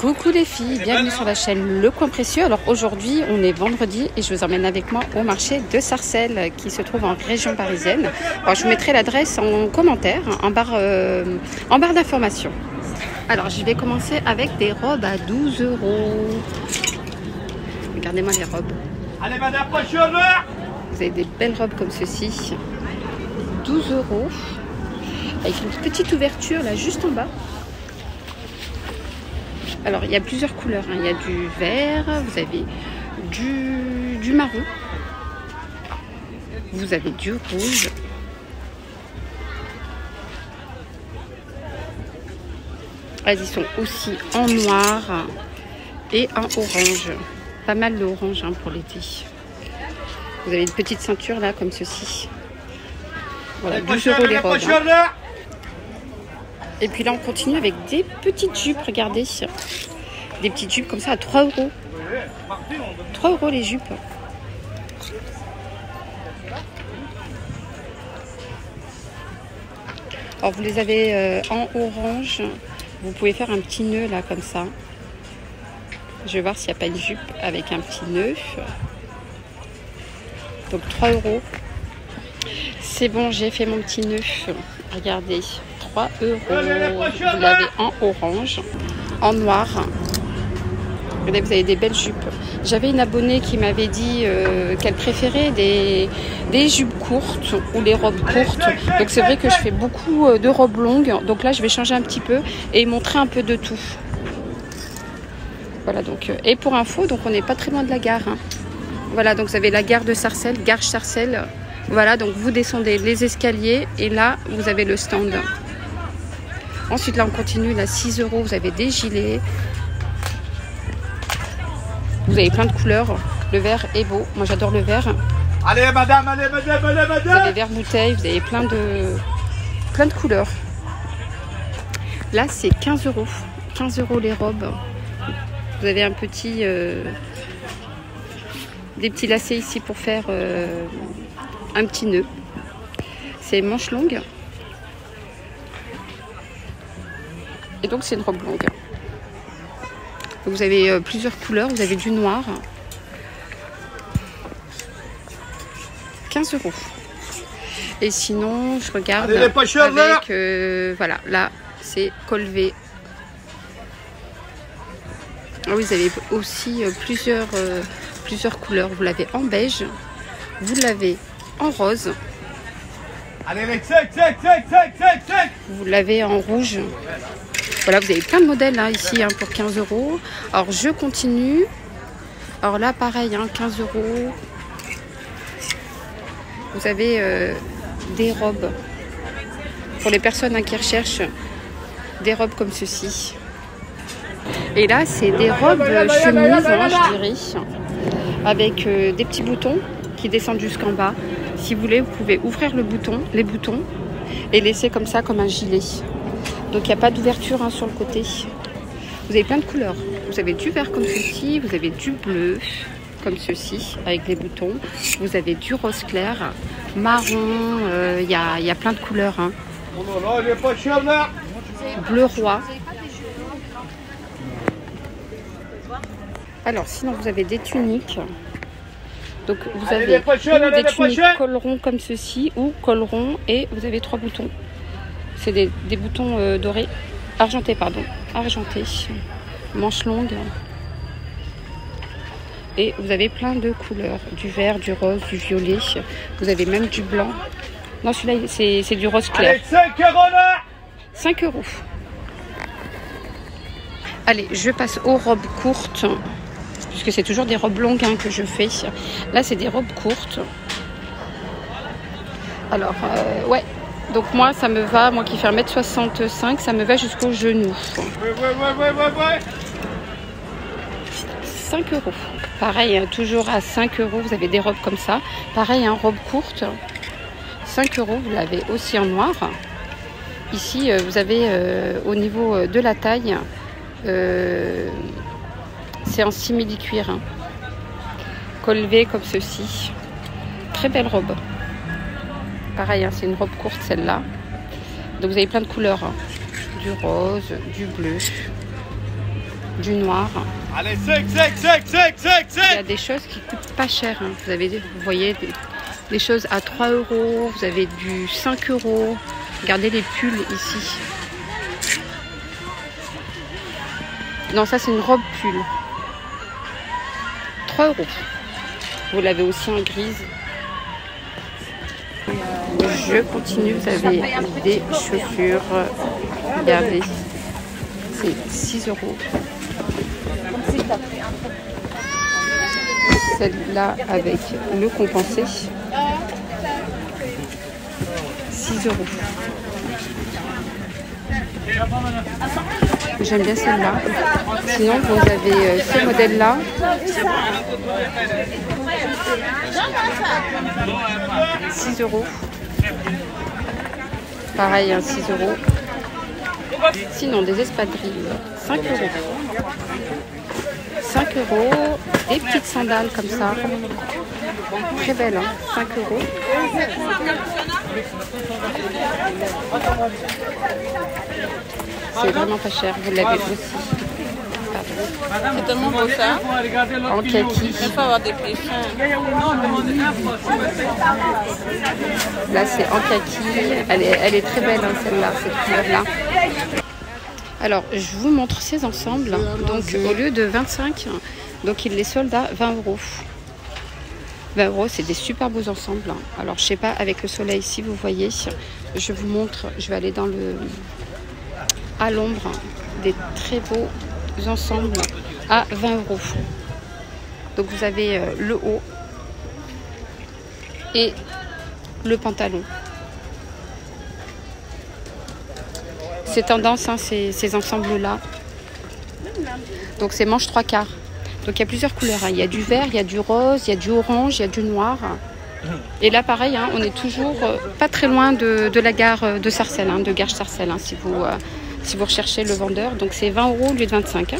Coucou les filles, bienvenue sur la chaîne Le Coin Précieux. Alors aujourd'hui on est vendredi et je vous emmène avec moi au marché de Sarcelles qui se trouve en région parisienne. Alors je vous mettrai l'adresse en commentaire, en barre d'information. Alors je vais commencer avec des robes à 12 €. Regardez-moi les robes. Allez madame, poche au vert. Vous avez des belles robes comme ceci. 12 € avec une petite ouverture là juste en bas. Alors il y a plusieurs couleurs, hein. Il y a du vert, vous avez du marron, vous avez du rouge, elles y sont aussi en noir et en orange, pas mal de orange hein, pour l'été. Vous avez une petite ceinture là comme ceci, voilà 12 € les robes hein. Et puis là, on continue avec des petites jupes, regardez. Des petites jupes comme ça à 3 €. 3 € les jupes. Alors, vous les avez en orange. Vous pouvez faire un petit nœud là, comme ça. Je vais voir s'il n'y a pas une jupe avec un petit nœud. Donc, 3 €. C'est bon, j'ai fait mon petit nœud. Regardez. 3 €. Vous l'avez en orange, en noir. Regardez, vous avez des belles jupes. J'avais une abonnée qui m'avait dit qu'elle préférait des jupes courtes ou les robes courtes. Donc c'est vrai que je fais beaucoup de robes longues. Donc là, je vais changer un petit peu et montrer un peu de tout. Voilà donc. Et pour info, donc on n'est pas très loin de la gare. Hein. Voilà, donc vous avez la gare de Sarcelles, gare Sarcelles. Voilà, donc vous descendez les escaliers et là, vous avez le stand. Ensuite, là, on continue. Là, 6 €. Vous avez des gilets. Vous avez plein de couleurs. Le vert est beau. Moi, j'adore le vert. Allez, madame, allez, madame, allez, madame. Vous avez vert bouteille. Vous avez plein de couleurs. Là, c'est 15 €. 15 € les robes. Vous avez un petit... des petits lacets ici pour faire un petit nœud. C'est manche longue. Et donc c'est une robe longue. Vous avez plusieurs couleurs, vous avez du noir. 15 €. Et sinon, je regarde allez, avec, voilà, là c'est col V. Ah oui, vous avez aussi plusieurs couleurs. Vous l'avez en beige, vous l'avez en rose. Allez, vous l'avez en rouge. Voilà, vous avez plein de modèles hein, ici hein, pour 15 €. Alors, je continue. Alors là, pareil, hein, 15 €. Vous avez des robes. Pour les personnes hein, qui recherchent des robes comme ceci. Et là, c'est des robes chemises, hein, je dirais. Avec des petits boutons qui descendent jusqu'en bas. Si vous voulez, vous pouvez ouvrir les boutons et laisser comme ça, comme un gilet. Donc, il n'y a pas d'ouverture hein, sur le côté. Vous avez plein de couleurs. Vous avez du vert comme ceci, vous avez du bleu comme ceci, avec les boutons. Vous avez du rose clair, marron, il y a plein de couleurs. Hein. Bleu roi. Alors, sinon, vous avez des tuniques. Donc, vous avez des tuniques col rond comme ceci ou col rond et vous avez 3 boutons. C'est des boutons dorés, argentés, pardon, argentés, manches longues. Et vous avez plein de couleurs, du vert, du rose, du violet. Vous avez même du blanc. Non, celui-là, c'est du rose clair. Allez, 5 € là. 5 €. Allez, je passe aux robes courtes. Puisque c'est toujours des robes longues hein, que je fais. Là, c'est des robes courtes. Alors, ouais. Donc moi, ça me va, moi qui fais 1m65, ça me va jusqu'au genou. Ouais. 5 €. Pareil, hein, toujours à 5 €, vous avez des robes comme ça. Pareil, hein, robe courte. 5 €, vous l'avez aussi en noir. Ici, vous avez au niveau de la taille... c'est en simili-cuir. Hein. Col V comme ceci. Très belle robe. Pareil, hein, c'est une robe courte celle-là. Donc vous avez plein de couleurs. Hein. Du rose, du bleu. du noir. Allez, sec, sec, sec, sec, sec, Il y a sec. des choses qui coûtent pas cher. Hein. Vous voyez des choses à 3 €. Vous avez du 5 €. Regardez les pulls ici. Non, ça c'est une robe pull. 3 €. Vous l'avez aussi en grise. Je continue. Vous avez des chaussures. Regardez. C'est 6 €. Celle-là avec le compensé. 6 €. J'aime bien celle-là. Sinon, vous avez ce modèle-là. « 6 €. Pareil, 6 €. Sinon, des espadrilles, 5 €. 5 €. Des petites sandales comme ça. Très belles, hein, 5 €. C'est vraiment pas cher, vous l'avez aussi. C'est tellement beau ça. En kaki. Il faut avoir des prix chers. Là, c'est en kaki. Elle est très belle, hein, celle-là, cette couleur-là. Alors, je vous montre ces ensembles. Donc, au lieu de 25, donc il les solde à 20 €. 20 €, c'est des super beaux ensembles. Alors, je sais pas, avec le soleil, si vous voyez, je vous montre. Je vais aller à l'ombre, des très beaux ensembles à 20 €. Donc, vous avez le haut et le pantalon. C'est tendance, hein, ces ensembles-là. Donc, c'est manche 3/4. Donc, il y a plusieurs couleurs. Hein. Il y a du vert, il y a du rose, il y a du orange, il y a du noir. Et là, pareil, hein, on est toujours pas très loin de la gare de Sarcelles, hein, de Garches-Sarcelles, hein, si vous recherchez le vendeur. Donc, c'est 20 € au lieu de 25. Hein.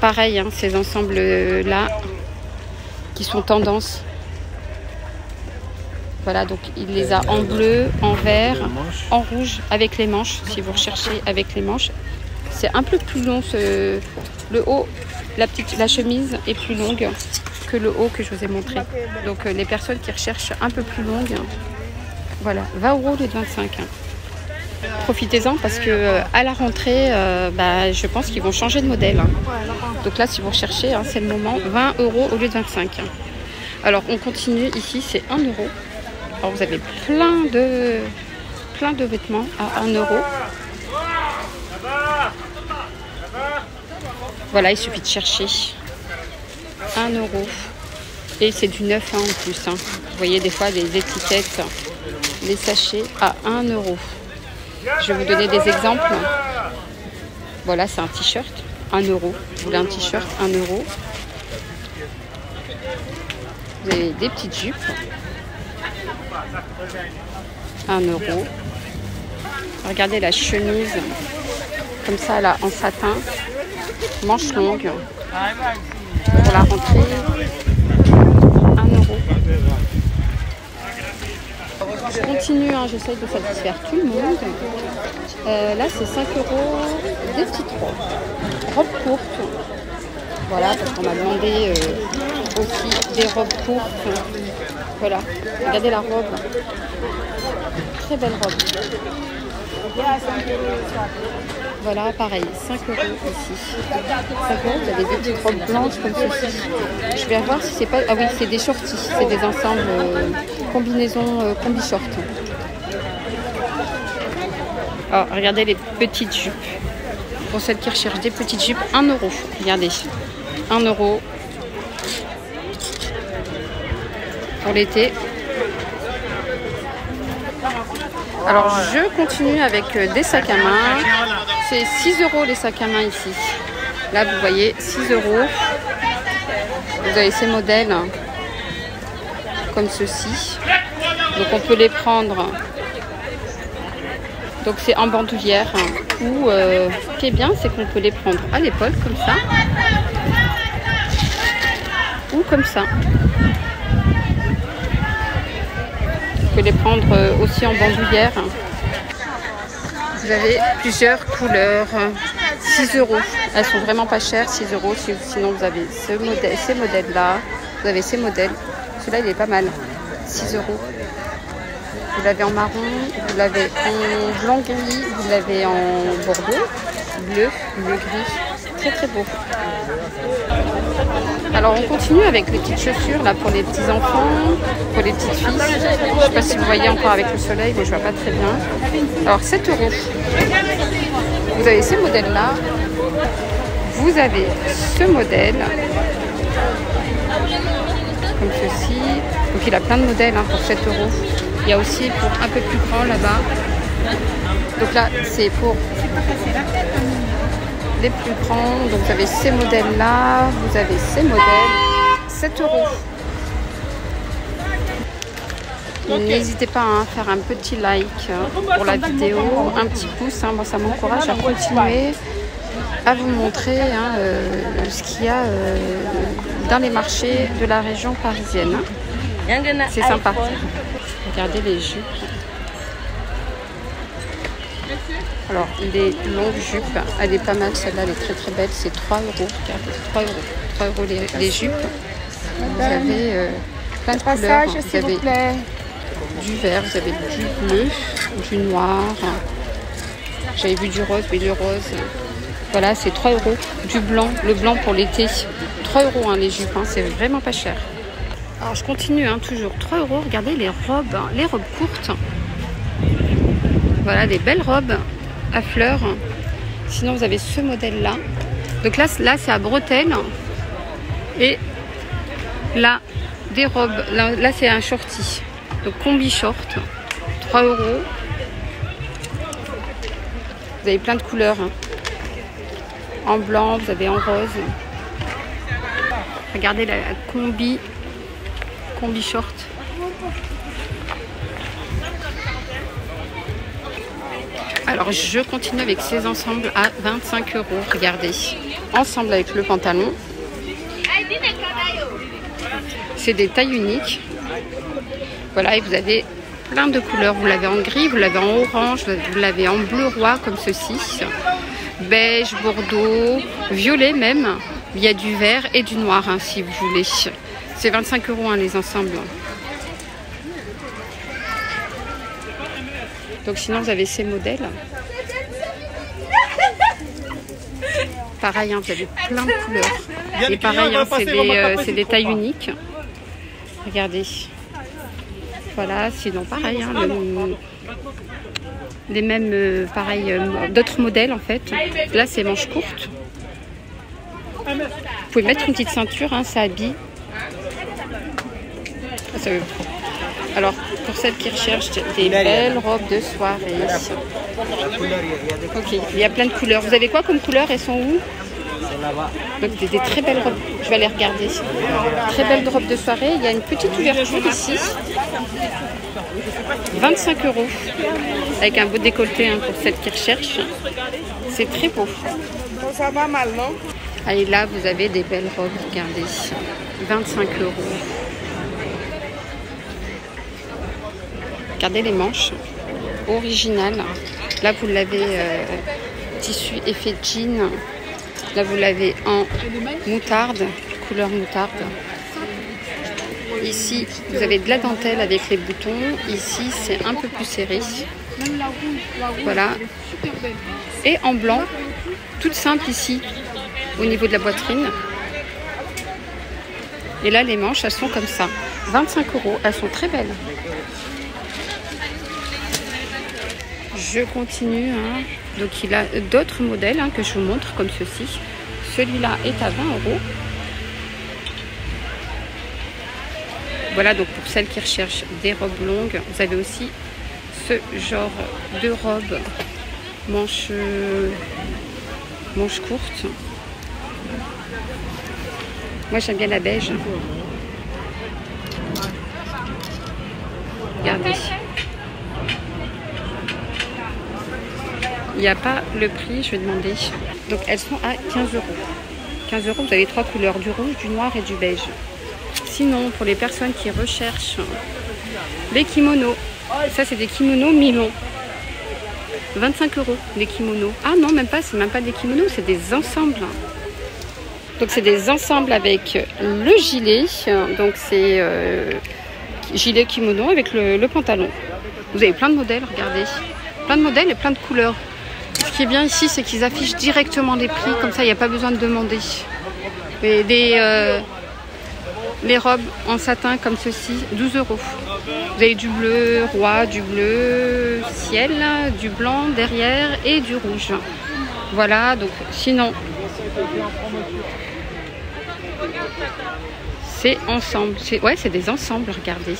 Pareil, hein, ces ensembles-là qui sont tendance. Voilà, donc il les a en bleu, en vert, en rouge, avec les manches, si vous recherchez avec les manches. C'est un peu plus long, le haut, la chemise est plus longue que le haut que je vous ai montré. Donc les personnes qui recherchent un peu plus longue, voilà, 20 € au lieu de 25. Profitez-en parce que à la rentrée, je pense qu'ils vont changer de modèle. Hein. Donc là, si vous recherchez, hein, c'est le moment, 20 € au lieu de 25. Alors on continue, ici c'est 1 €. Alors vous avez plein de vêtements à 1 €. Voilà, il suffit de chercher 1 €. Et c'est du neuf, hein, en plus. Hein. Vous voyez des fois des étiquettes, les sachets à 1 €. Je vais vous donner des exemples. Voilà, c'est un t-shirt, 1 €. Vous voulez un t-shirt, 1 €. Vous avez des petites jupes. 1 €. Regardez la chemise, comme ça là, en satin, manche longue, pour la rentrée, 1 €. Je continue, hein, j'essaye de satisfaire tout le monde. Là, c'est 5 €, des petites robes courtes. Voilà, parce qu'on m'a demandé aussi des robes courtes. Voilà, regardez la robe. Très belle robe. Voilà, pareil, 5 € ici. 5 €, vous avez des petites robes blanches comme ceci. Je vais voir si c'est pas... Ah oui, c'est des shorties, c'est des ensembles combinaisons combi-short. Oh, regardez les petites jupes. Pour celles qui recherchent des petites jupes, 1 €. Regardez, 1 € pour l'été. Alors je continue avec des sacs à main. C'est 6 € les sacs à main ici. Là vous voyez 6 €. Vous avez ces modèles comme ceci. Donc on peut les prendre. Donc c'est en bandoulière. Ou ce qui est bien c'est qu'on peut les prendre à l'épaule comme ça. Ou comme ça. Vous pouvez les prendre aussi en bandoulière. Vous avez plusieurs couleurs. 6 €. Elles sont vraiment pas chères, 6 €. Sinon, vous avez ces modèles-là. Vous avez ces modèles. Celui-là, il est pas mal. 6 €. Vous l'avez en marron, vous l'avez en blanc gris, vous l'avez en bordeaux, bleu gris. Très très beau. Alors on continue avec les petites chaussures là pour les petits enfants, pour les petites filles. Je ne sais pas si vous voyez encore avec le soleil, mais je vois pas très bien. Alors 7 €. Vous avez ces modèles là. Vous avez ce modèle. Comme ceci. Donc il a plein de modèles hein, pour 7 €. Il y a aussi pour un peu plus grand là-bas. Donc là, c'est pour les plus grands. Donc vous avez ces modèles-là, vous avez ces modèles. 7 €. N'hésitez pas à faire un petit like pour la vidéo, un petit pouce. Hein, bon, ça m'encourage à continuer à vous montrer ce qu'il y a dans les marchés de la région parisienne. C'est sympa. Regardez les jupes. Alors, les longues jupes, elle est pas mal. Celle-là, elle est très très belle. C'est 3 €. Regardez, 3 €. 3 € les jupes. Vous avez plein de couleurs. Vous avez du vert, vous avez du bleu, du noir. J'avais vu du rose, mais le rose. Voilà, c'est 3 €. Du blanc, le blanc pour l'été. 3 € hein, les jupes, hein, c'est vraiment pas cher. Alors je continue, hein, toujours 3 €. Regardez les robes courtes. Voilà, des belles robes à fleurs. Sinon, vous avez ce modèle-là. Donc là c'est à bretelles. Et là, des robes. Là c'est un shorty. Donc combi short. 3 €. Vous avez plein de couleurs. Hein. En blanc, vous avez en rose. Regardez la combi short. Alors je continue avec ces ensembles à 25 €. Regardez, ensemble avec le pantalon. C'est des tailles uniques. Voilà, et vous avez plein de couleurs. Vous l'avez en gris, vous l'avez en orange, vous l'avez en bleu roi comme ceci. Beige, bordeaux, violet même. Il y a du vert et du noir hein, si vous voulez. C'est 25 € hein, les ensembles. Donc sinon vous avez ces modèles. Pareil, hein, vous avez plein de couleurs. Et pareil, hein, c'est des tailles uniques. Regardez. Voilà, sinon pareil, hein, les mêmes, pareil, d'autres modèles en fait. Là c'est manches courtes. Vous pouvez mettre une petite ceinture, hein, ça habille. Alors, pour celles qui recherchent des belles robes de soirée. Ok, il y a plein de couleurs. Vous avez quoi comme couleurs? Elles sont où? Donc, des très belles robes. Je vais aller regarder. Très belles robes de soirée. Il y a une petite ouverture ici. 25 €. Avec un beau décolleté hein, pour celles qui recherchent. C'est très beau. Ça va mal, non? Allez, là, vous avez des belles robes. Regardez. 25 €. Regardez les manches originales. Là, vous l'avez tissu effet jean. Là, vous l'avez en moutarde, couleur moutarde. Ici, vous avez de la dentelle avec les boutons. Ici, c'est un peu plus serré. Voilà. Et en blanc, toute simple ici, au niveau de la poitrine. Et là, les manches, elles sont comme ça. 25 €. Elles sont très belles. Je continue. Hein. Donc, il a d'autres modèles hein, que je vous montre, comme ceci. Celui-là est à 20 €. Voilà, donc pour celles qui recherchent des robes longues, vous avez aussi ce genre de robe manches courtes. Moi, j'aime bien la beige. Regardez. Il n'y a pas le prix, je vais demander. Donc elles sont à 15 €. 15 €, vous avez 3 couleurs, du rouge, du noir et du beige. Sinon, pour les personnes qui recherchent les kimonos, ça c'est des kimonos mi-longs. 25 € les kimonos. Ah non, même pas, c'est même pas des kimonos, c'est des ensembles. Donc c'est des ensembles avec le gilet. Donc c'est gilet kimono avec le pantalon. Vous avez plein de modèles, regardez. Plein de modèles et plein de couleurs. Ce qui est bien ici, c'est qu'ils affichent directement les prix. Comme ça, il n'y a pas besoin de demander. Et les robes en satin comme ceci, 12 €. Vous avez du bleu roi, du bleu ciel, du blanc derrière et du rouge. Voilà, donc sinon, c'est ensemble. Ouais, c'est des ensembles, regardez.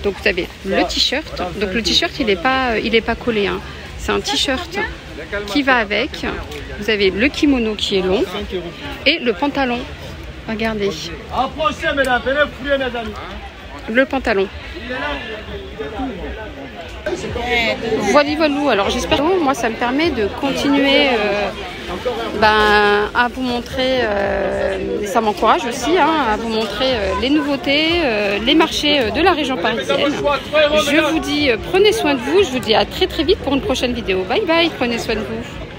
Donc vous avez le t-shirt. Donc le t-shirt, il est pas collé. Hein. C'est un t-shirt qui va avec. Vous avez le kimono qui est long et le pantalon. Regardez. Approchez, mesdames, venez fouiller, mes amis. Le pantalon. Voilà. Alors j'espère que moi ça me permet de continuer à vous montrer, ça m'encourage aussi à vous montrer les nouveautés, les marchés de la région parisienne. Je vous dis prenez soin de vous, je vous dis à très vite pour une prochaine vidéo. Bye bye, prenez soin de vous.